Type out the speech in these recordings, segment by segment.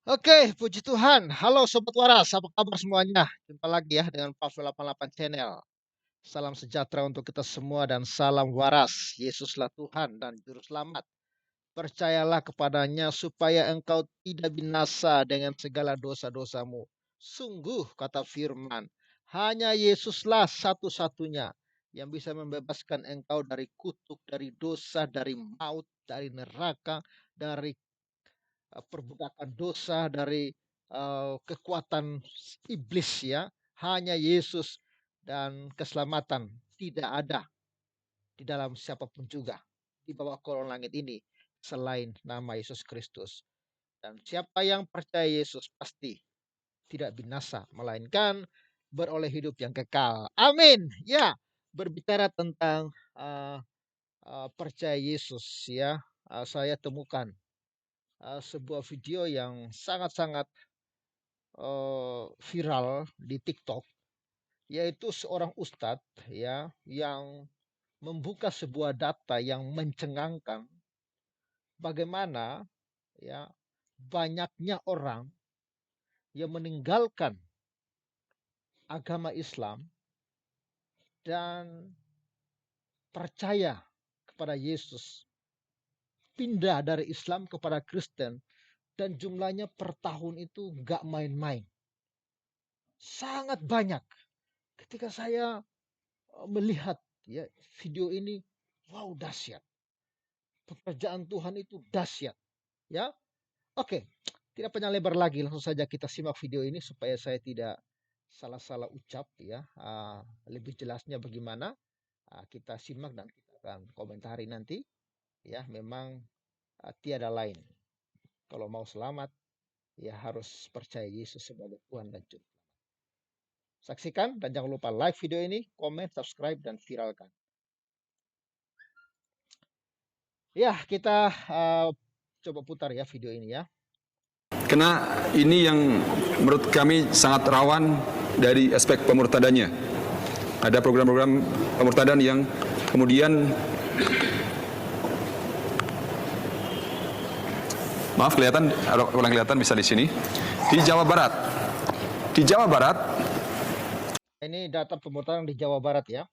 Oke, puji Tuhan. Halo Sobat Waras, apa kabar semuanya? Jumpa lagi ya dengan Pavle 88 Channel. Salam sejahtera untuk kita semua dan salam waras. Yesuslah Tuhan dan Juru Selamat. Percayalah kepadanya supaya engkau tidak binasa dengan segala dosa-dosamu. Sungguh, kata firman, hanya Yesuslah satu-satunya yang bisa membebaskan engkau dari kutuk, dari dosa, dari maut, dari neraka, dari perbudakan dosa, dari kekuatan iblis ya. Hanya Yesus dan keselamatan tidak ada di dalam siapapun juga di bawah kolong langit ini selain nama Yesus Kristus. Dan siapa yang percaya Yesus pasti tidak binasa, melainkan beroleh hidup yang kekal. Amin. Ya, berbicara tentang percaya Yesus ya, saya temukan sebuah video yang sangat-sangat viral di TikTok, yaitu seorang ustadz ya yang membuka sebuah data yang mencengangkan bagaimana ya banyaknya orang yang meninggalkan agama Islam dan percaya kepada Yesus, pindah dari Islam kepada Kristen, dan jumlahnya per tahun itu nggak main-main, sangat banyak. Ketika saya melihat ya video ini, wow, dahsyat. Pekerjaan Tuhan itu dahsyat. Ya, oke. Tidak panjang lebar lagi, langsung saja kita simak video ini supaya saya tidak salah-salah ucap ya. Lebih jelasnya bagaimana, kita simak dan kita akan komentari nanti. Ya, memang tiada lain. Kalau mau selamat, ya harus percaya Yesus sebagai Tuhan dan Juru. Saksikan dan jangan lupa like video ini, komen, subscribe, dan viralkan. Ya, kita coba putar ya video ini ya. Karena ini yang menurut kami sangat rawan dari aspek pemurtadannya. Ada program-program pemurtadan yang kemudian maaf kelihatan, ada orang kelihatan bisa di sini. Di Jawa Barat. Di Jawa Barat. Ini data pemurtadan di Jawa Barat ya.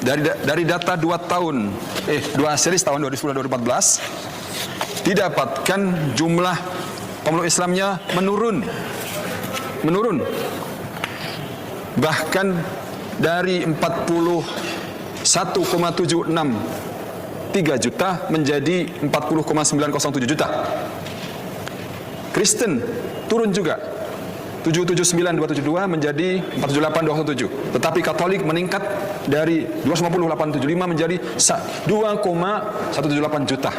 Dari data 2 series tahun 2010-2014 didapatkan jumlah pemeluk Islamnya menurun. Bahkan dari 41,763 juta menjadi 40,907 juta. Kristen turun juga, 779,272 menjadi 478,207. Tetapi Katolik meningkat dari 250,875 menjadi 2,178 juta.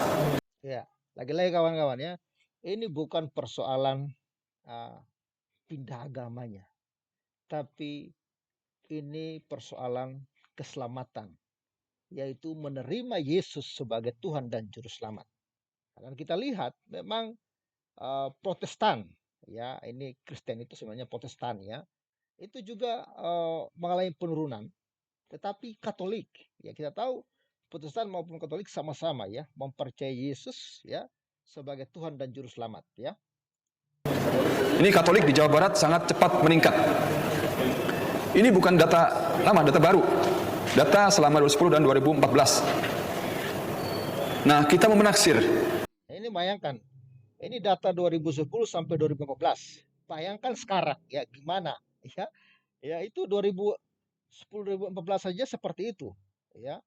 Ya, lagi-lagi kawan-kawan ya, ini bukan persoalan pindah agamanya, tapi ini persoalan keselamatan, yaitu menerima Yesus sebagai Tuhan dan Juru Selamat. Dan kita lihat memang Protestan, ya ini Kristen itu sebenarnya Protestan ya, itu juga mengalami penurunan. Tetapi Katolik, ya kita tahu Protestan maupun Katolik sama-sama ya mempercayai Yesus ya sebagai Tuhan dan Juru Selamat ya. Ini Katolik di Jawa Barat sangat cepat meningkat. Ini bukan data lama, data baru. Data selama 2010 dan 2014. Nah, kita mau menaksir. Ini bayangkan, ini data 2010 sampai 2015. Bayangkan sekarang ya gimana ya. Ya itu 2010 2014 saja seperti itu ya.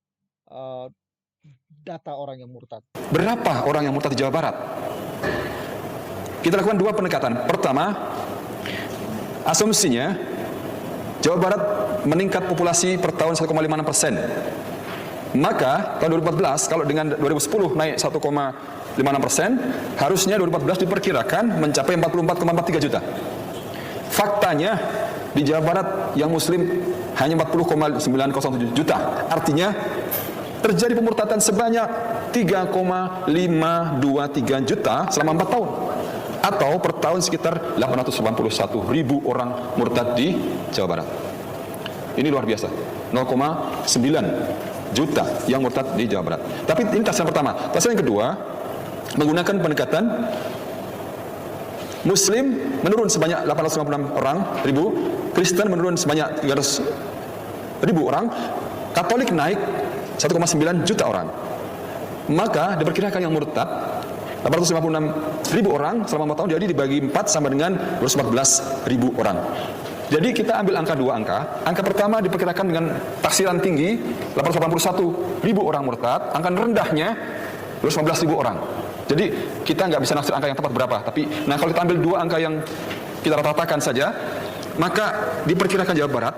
Data orang yang murtad. Berapa orang yang murtad di Jawa Barat? Kita lakukan dua pendekatan. Pertama, asumsinya Jawa Barat meningkat populasi per tahun 1,56%. Maka tahun 2014 kalau dengan 2010 naik 1,56%, harusnya 2014 diperkirakan mencapai 44,43 juta. Faktanya di Jawa Barat yang Muslim hanya 40,907 juta. Artinya terjadi pemurtadan sebanyak 3,523 juta selama 4 tahun. Atau per tahun sekitar 881.000 orang murtad di Jawa Barat. Ini luar biasa. 0,9 juta yang murtad di Jawa Barat. Tapi ini tafsiran pertama. Tafsiran yang kedua menggunakan pendekatan Muslim menurun sebanyak 856 orang ribu, Kristen menurun sebanyak 300 ribu orang, Katolik naik 1,9 juta orang. Maka diperkirakan yang murtad 856 ribu orang selama 4 tahun, jadi dibagi 4 sama dengan 214 ribu orang. Jadi kita ambil angka dua angka. Angka pertama diperkirakan dengan taksiran tinggi 881 ribu orang murtad, angka rendahnya 215 ribu orang. Jadi kita nggak bisa naksir angka yang tepat berapa. Tapi nah kalau kita ambil dua angka yang kita rata-ratakan saja, maka diperkirakan Jawa Barat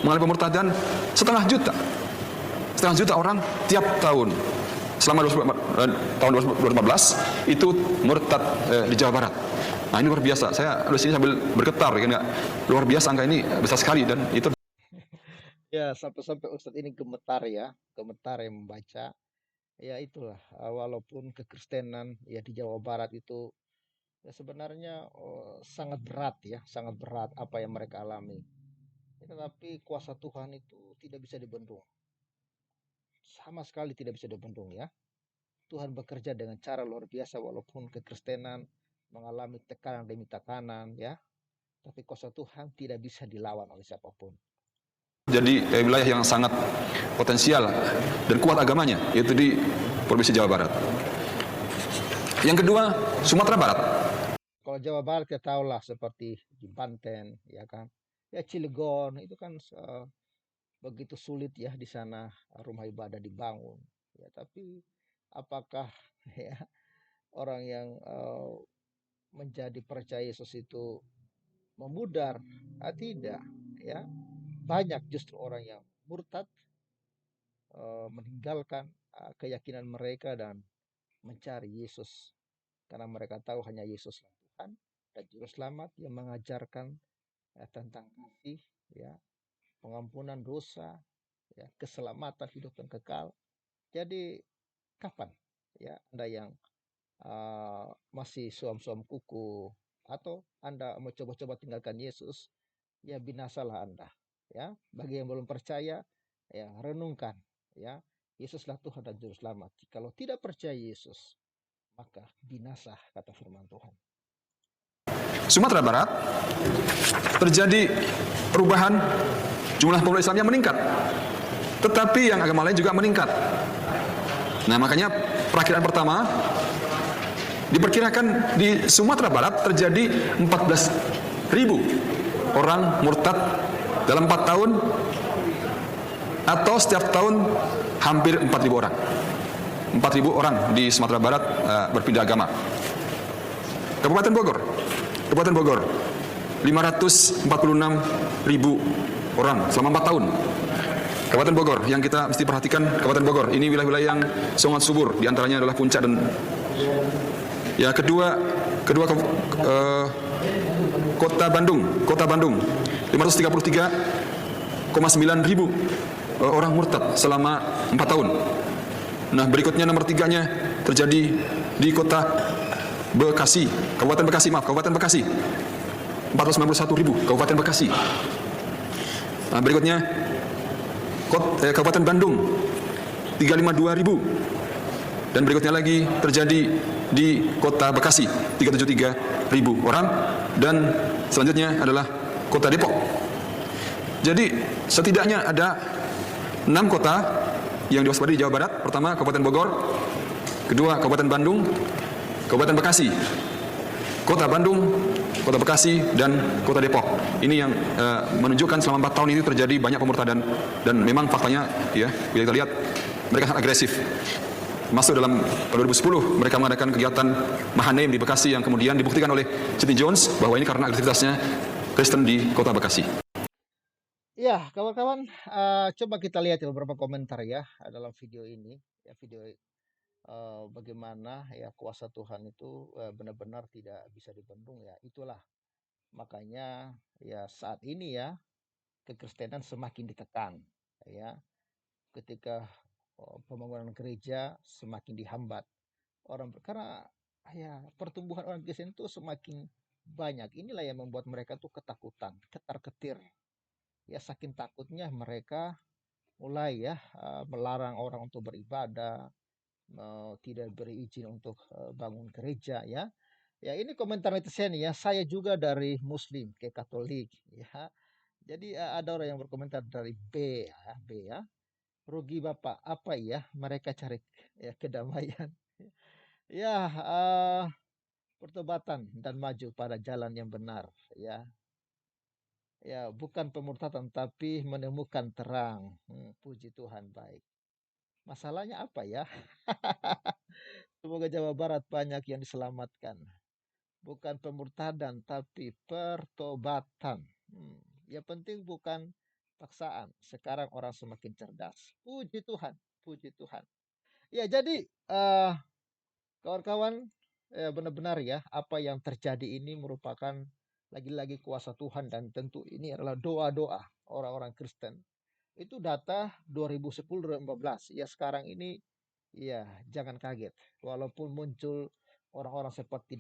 mengalami pemurtadan setengah juta orang tiap tahun. Selama tahun 2015 itu murtad di Jawa Barat. Nah ini luar biasa. Saya di sini sambil bergetar, ya, luar biasa angka ini besar sekali dan itu. Ya, sampai-sampai Ustadz ini gemetar ya, gemetar yang membaca. Ya itulah, walaupun kekristenan ya di Jawa Barat itu ya sebenarnya sangat berat ya, sangat berat apa yang mereka alami. Tetapi kuasa Tuhan itu tidak bisa dibendung. Sama sekali tidak bisa dibendung ya. Tuhan bekerja dengan cara luar biasa walaupun kekristenan mengalami tekanan demi tekanan ya. Tapi kuasa Tuhan tidak bisa dilawan oleh siapapun. Jadi wilayah yang sangat potensial dan kuat agamanya, yaitu di Provinsi Jawa Barat. Yang kedua, Sumatera Barat. Kalau Jawa Barat kita tahulah seperti di Banten, ya kan, ya Cilegon itu kan begitu sulit ya di sana rumah ibadah dibangun. Ya, tapi apakah ya orang yang menjadi percaya Yesus itu memudar? Tidak, ya. Banyak justru orang yang murtad, meninggalkan keyakinan mereka dan mencari Yesus karena mereka tahu hanya Yesuslah Tuhan dan Juru Selamat yang mengajarkan tentang kasih, ya, pengampunan dosa, ya, keselamatan hidup yang kekal. Jadi kapan ya Anda yang masih suam-suam kuku atau Anda mau coba-coba tinggalkan Yesus, ya binasalah Anda. Ya, bagi yang belum percaya, ya renungkan, ya Yesuslah Tuhan dan Juru Selamat. Kalau tidak percaya Yesus, maka binasa kata firman Tuhan. Sumatera Barat terjadi perubahan, jumlah pemeluk Islam yang meningkat, tetapi yang agama lain juga meningkat. Nah makanya perakiraan pertama diperkirakan di Sumatera Barat terjadi 14.000 orang murtad dalam 4 tahun, atau setiap tahun hampir 4.000 orang. 4.000 orang di Sumatera Barat berpindah agama. Kabupaten Bogor 546.000 orang selama 4 tahun. Kabupaten Bogor yang kita mesti perhatikan, Kabupaten Bogor ini wilayah-wilayah yang sangat subur, diantaranya adalah Puncak dan ya kedua Kota Bandung 533,9 ribu orang murtad selama 4 tahun. Nah berikutnya nomor 3-nya terjadi di Kota Bekasi, Kabupaten Bekasi 491 ribu Kabupaten Bekasi. Nah, berikutnya Kabupaten Bandung 352 ribu, dan berikutnya lagi terjadi di Kota Bekasi 373 ribu orang, dan selanjutnya adalah Kota Depok. Jadi setidaknya ada 6 kota yang diwaspadai di Jawa Barat. Pertama Kabupaten Bogor, kedua Kabupaten Bandung, Kabupaten Bekasi, Kota Bandung, Kota Bekasi, dan Kota Depok. Ini yang menunjukkan selama 4 tahun ini terjadi banyak pemurtadan, dan memang faktanya ya bila kita lihat mereka sangat agresif. Masuk dalam 2010 mereka mengadakan kegiatan Mahanaim di Bekasi yang kemudian dibuktikan oleh City Jones bahwa ini karena agresivitasnya Kristen di Kota Bekasi. Ya, kawan-kawan, coba kita lihat beberapa komentar ya dalam video ini, ya video bagaimana ya kuasa Tuhan itu benar-benar tidak bisa dibendung ya. Itulah makanya ya saat ini ya kekristenan semakin ditekan ya. Ketika pembangunan gereja semakin dihambat karena ya pertumbuhan orang Kristen itu semakin banyak. Inilah yang membuat mereka tuh ketakutan, ketar-ketir. Ya saking takutnya mereka mulai ya melarang orang untuk beribadah, tidak beri izin untuk bangun gereja ya. Ya ini komentar netizen ya, saya juga dari Muslim ke Katolik ya. Jadi ada orang yang berkomentar dari B ya. Rugi Bapak, apa ya mereka cari ya kedamaian. Ya, pertobatan dan maju pada jalan yang benar ya. Ya, bukan pemurtatan tapi menemukan terang. Puji Tuhan baik. Masalahnya apa ya? Semoga Jawa Barat banyak yang diselamatkan. Bukan pemurtadan tapi pertobatan. Ya penting bukan paksaan. Sekarang orang semakin cerdas. Puji Tuhan, puji Tuhan. Ya jadi kawan-kawan, benar-benar ya, apa yang terjadi ini merupakan lagi-lagi kuasa Tuhan dan tentu ini adalah doa-doa orang-orang Kristen. Itu data 2010-2015. Ya sekarang ini, ya jangan kaget. Walaupun muncul orang-orang seperti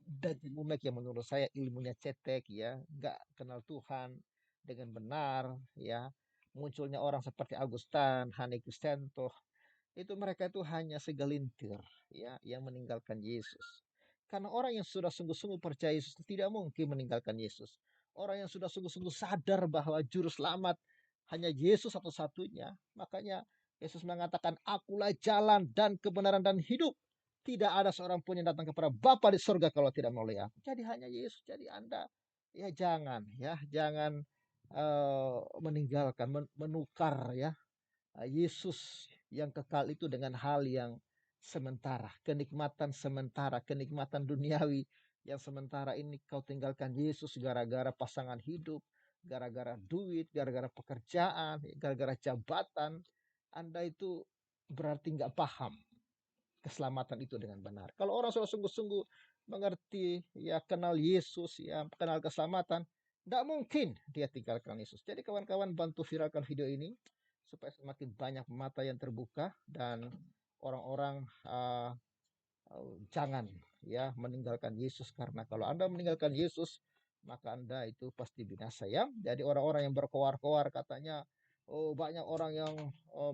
Daddy Mumek yang menurut saya ilmunya cetek ya, nggak kenal Tuhan dengan benar ya. Munculnya orang seperti Augustan, Hani Kristianto, itu mereka itu hanya segelintir ya yang meninggalkan Yesus. Karena orang yang sudah sungguh-sungguh percaya Yesus tidak mungkin meninggalkan Yesus. Orang yang sudah sungguh-sungguh sadar bahwa juru selamat hanya Yesus satu-satunya. Makanya Yesus mengatakan, "Akulah jalan dan kebenaran dan hidup. Tidak ada seorang pun yang datang kepada Bapa di surga kalau tidak melalui aku." Jadi hanya Yesus. Jadi Anda jangan meninggalkan menukar ya Yesus yang kekal itu dengan hal yang sementara, kenikmatan duniawi yang sementara ini kau tinggalkan Yesus gara-gara pasangan hidup, gara-gara duit, gara-gara pekerjaan, gara-gara jabatan. Anda itu berarti nggak paham keselamatan itu dengan benar. Kalau orang sudah sungguh-sungguh mengerti, ya kenal Yesus, ya kenal keselamatan, tidak mungkin dia tinggalkan Yesus. Jadi kawan-kawan bantu viralkan video ini supaya semakin banyak mata yang terbuka dan orang-orang jangan ya meninggalkan Yesus karena kalau Anda meninggalkan Yesus maka Anda itu pasti binasa ya. Jadi orang-orang yang berkoar-koar katanya oh banyak orang yang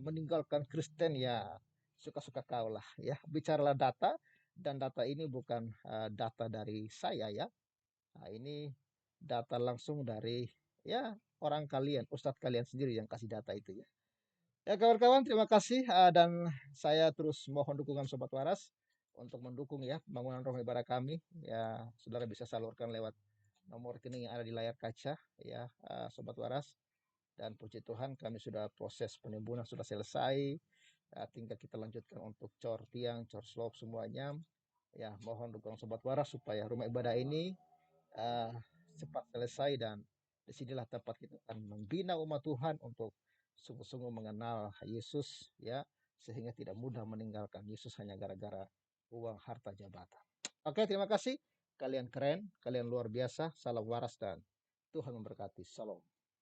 meninggalkan Kristen ya suka-suka kau lah ya. Bicaralah data dan data ini bukan data dari saya ya. Nah, ini data langsung dari ya orang kalian, ustadz kalian sendiri yang kasih data itu ya. Ya kawan-kawan terima kasih dan saya terus mohon dukungan Sobat Waras untuk mendukung ya pembangunan rumah ibadah kami. Ya saudara bisa salurkan lewat nomor rekening yang ada di layar kaca ya Sobat Waras. Dan puji Tuhan kami sudah proses penimbunan sudah selesai. Tinggal kita lanjutkan untuk cor tiang, cor slop semuanya. Ya mohon dukungan Sobat Waras supaya rumah ibadah ini uh, cepat selesai dan disinilah tempat kita akan membina umat Tuhan untuk sungguh-sungguh mengenal Yesus ya sehingga tidak mudah meninggalkan Yesus hanya gara-gara uang harta jabatan. Oke, terima kasih. Kalian keren, kalian luar biasa. Salam waras dan Tuhan memberkati. Salam.